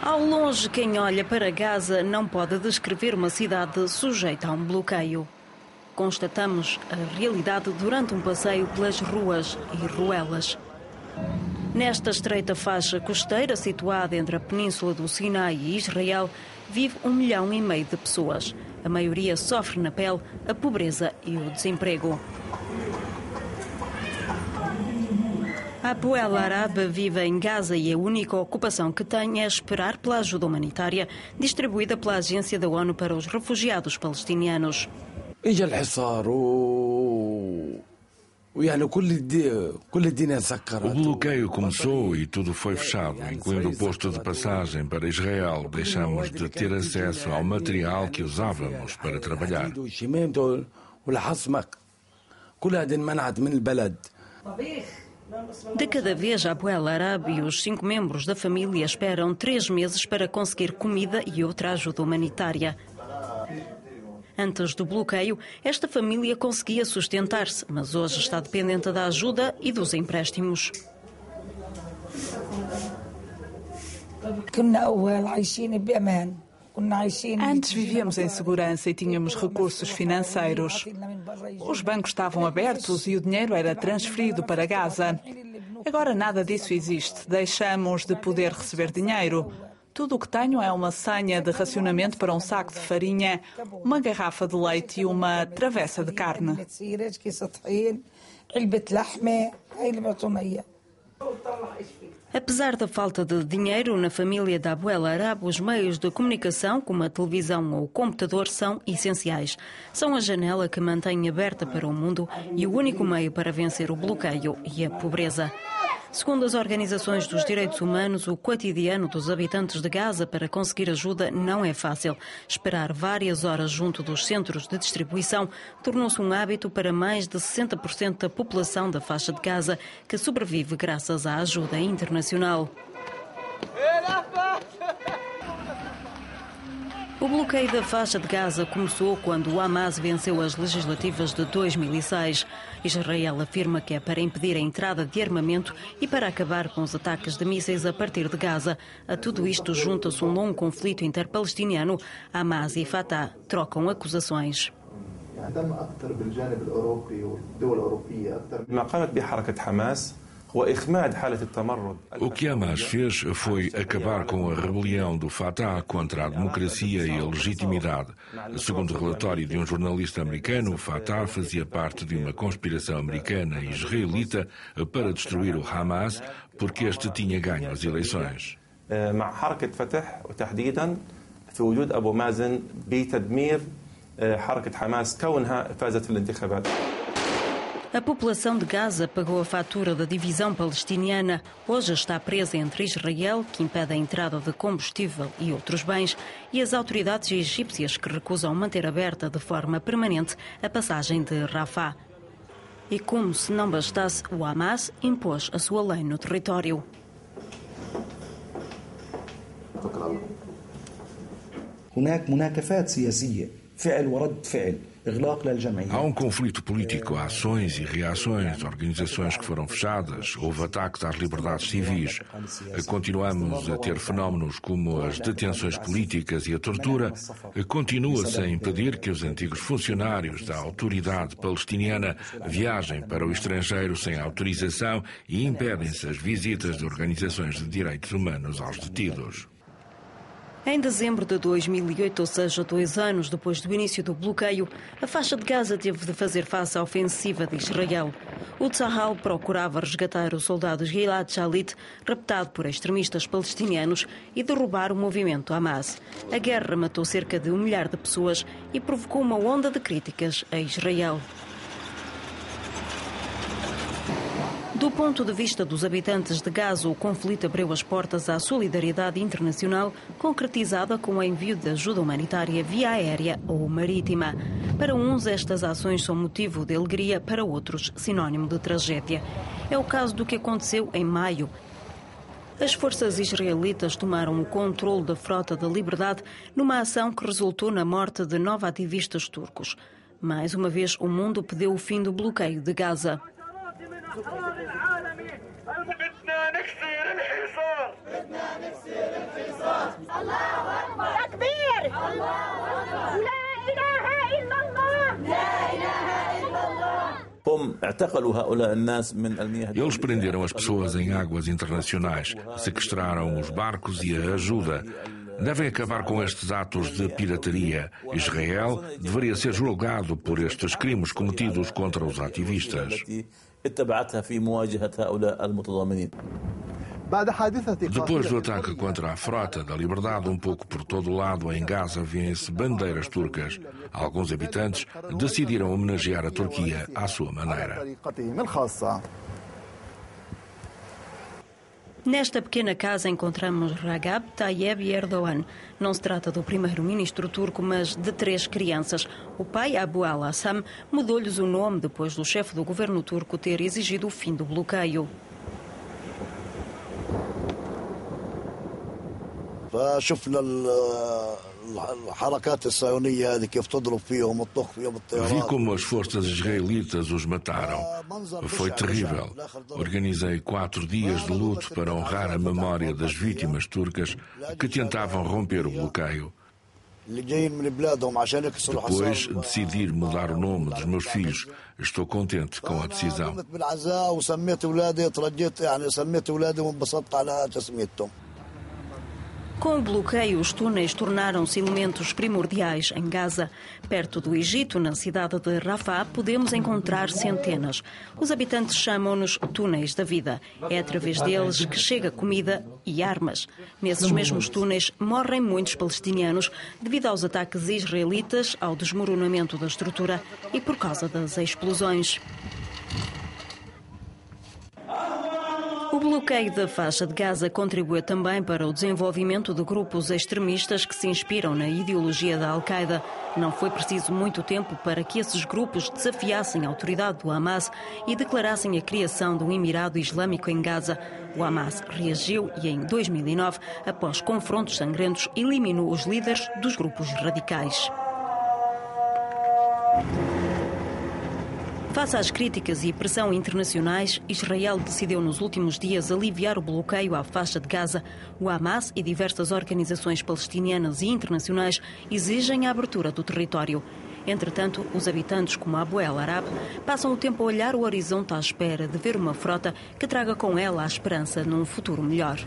Ao longe, quem olha para Gaza não pode descrever uma cidade sujeita a um bloqueio. Constatamos a realidade durante um passeio pelas ruas e ruelas. Nesta estreita faixa costeira, situada entre a península do Sinai e Israel, vive 1,5 milhão de pessoas. A maioria sofre na pele a pobreza e o desemprego. Abu El Arab vive em Gaza e a única ocupação que tem é esperar pela ajuda humanitária distribuída pela Agência da ONU para os Refugiados Palestinianos. O bloqueio começou e tudo foi fechado, incluindo o posto de passagem para Israel. Deixamos de ter acesso ao material que usávamos para trabalhar. De cada vez, Abu El Arab e os 5 membros da família esperam 3 meses para conseguir comida e outra ajuda humanitária. Antes do bloqueio, esta família conseguia sustentar-se, mas hoje está dependente da ajuda e dos empréstimos. Antes vivíamos em segurança e tínhamos recursos financeiros. Os bancos estavam abertos e o dinheiro era transferido para Gaza. Agora nada disso existe. Deixamos de poder receber dinheiro. Tudo o que tenho é uma senha de racionamento para um saco de farinha, uma garrafa de leite e uma travessa de carne. Apesar da falta de dinheiro na família de Abu El Arab, os meios de comunicação, como a televisão ou o computador, são essenciais. São a janela que mantém aberta para o mundo e o único meio para vencer o bloqueio e a pobreza. Segundo as organizações dos direitos humanos, o cotidiano dos habitantes de Gaza para conseguir ajuda não é fácil. Esperar várias horas junto dos centros de distribuição tornou-se um hábito para mais de 60% da população da faixa de Gaza, que sobrevive graças à ajuda internacional. O bloqueio da faixa de Gaza começou quando o Hamas venceu as legislativas de 2006. Israel afirma que é para impedir a entrada de armamento e para acabar com os ataques de mísseis a partir de Gaza. A tudo isto junta-se um longo conflito interpalestiniano. Hamas e Fatah trocam acusações. O que Hamas fez foi acabar com a rebelião do Fatah contra a democracia e a legitimidade. Segundo o relatório de um jornalista americano, o Fatah fazia parte de uma conspiração americana e israelita para destruir o Hamas porque este tinha ganho as eleições. A população de Gaza pagou a fatura da divisão palestiniana. Hoje está presa entre Israel, que impede a entrada de combustível e outros bens, e as autoridades egípcias, que recusam manter aberta de forma permanente a passagem de Rafah. E como se não bastasse, o Hamas impôs a sua lei no território. Há um conflito político, há ações e reações, organizações que foram fechadas, houve ataques às liberdades civis. Continuamos a ter fenómenos como as detenções políticas e a tortura. Continua-se a impedir que os antigos funcionários da autoridade palestiniana viajem para o estrangeiro sem autorização e impedem-se as visitas de organizações de direitos humanos aos detidos. Em dezembro de 2008, ou seja, 2 anos depois do início do bloqueio, a faixa de Gaza teve de fazer face à ofensiva de Israel. O Tzahal procurava resgatar o soldado Gilad Shalit, raptado por extremistas palestinianos, e derrubar o movimento Hamas. A guerra matou cerca de 1 milhar de pessoas e provocou uma onda de críticas a Israel. Do ponto de vista dos habitantes de Gaza, o conflito abriu as portas à solidariedade internacional, concretizada com o envio de ajuda humanitária via aérea ou marítima. Para uns, estas ações são motivo de alegria, para outros, sinónimo de tragédia. É o caso do que aconteceu em maio. As forças israelitas tomaram o controle da Frota da Liberdade numa ação que resultou na morte de 9 ativistas turcos. Mais uma vez, o mundo pediu o fim do bloqueio de Gaza. Eles prenderam as pessoas em águas internacionais, sequestraram os barcos e a ajuda. Devem acabar com estes atos de pirataria. Israel deveria ser julgado por estes crimes cometidos contra os ativistas. Depois do ataque contra a Frota da Liberdade, um pouco por todo o lado em Gaza vêem-se bandeiras turcas. Alguns habitantes decidiram homenagear a Turquia à sua maneira. Nesta pequena casa encontramos Recep Tayyip Erdogan. Não se trata do primeiro-ministro turco, mas de 3 crianças. O pai, Abu al-Assam, mudou-lhes o nome depois do chefe do governo turco ter exigido o fim do bloqueio. Vi como as forças israelitas os mataram. Foi terrível. Organizei 4 dias de luto para honrar a memória das vítimas turcas que tentavam romper o bloqueio. Depois decidi mudar o nome dos meus filhos. Estou contente com a decisão. Com o bloqueio, os túneis tornaram-se elementos primordiais em Gaza. Perto do Egito, na cidade de Rafah, podemos encontrar centenas. Os habitantes chamam-nos túneis da vida. É através deles que chega comida e armas. Nesses mesmos túneis morrem muitos palestinianos devido aos ataques israelitas, ao desmoronamento da estrutura e por causa das explosões. O bloqueio da faixa de Gaza contribui também para o desenvolvimento de grupos extremistas que se inspiram na ideologia da Al-Qaeda. Não foi preciso muito tempo para que esses grupos desafiassem a autoridade do Hamas e declarassem a criação do Emirado Islâmico em Gaza. O Hamas reagiu e, em 2009, após confrontos sangrentos, eliminou os líderes dos grupos radicais. Face às críticas e pressão internacionais, Israel decidiu nos últimos dias aliviar o bloqueio à faixa de Gaza. O Hamas e diversas organizações palestinianas e internacionais exigem a abertura do território. Entretanto, os habitantes, como Abu al-Arab, passam o tempo a olhar o horizonte à espera de ver uma frota que traga com ela a esperança num futuro melhor.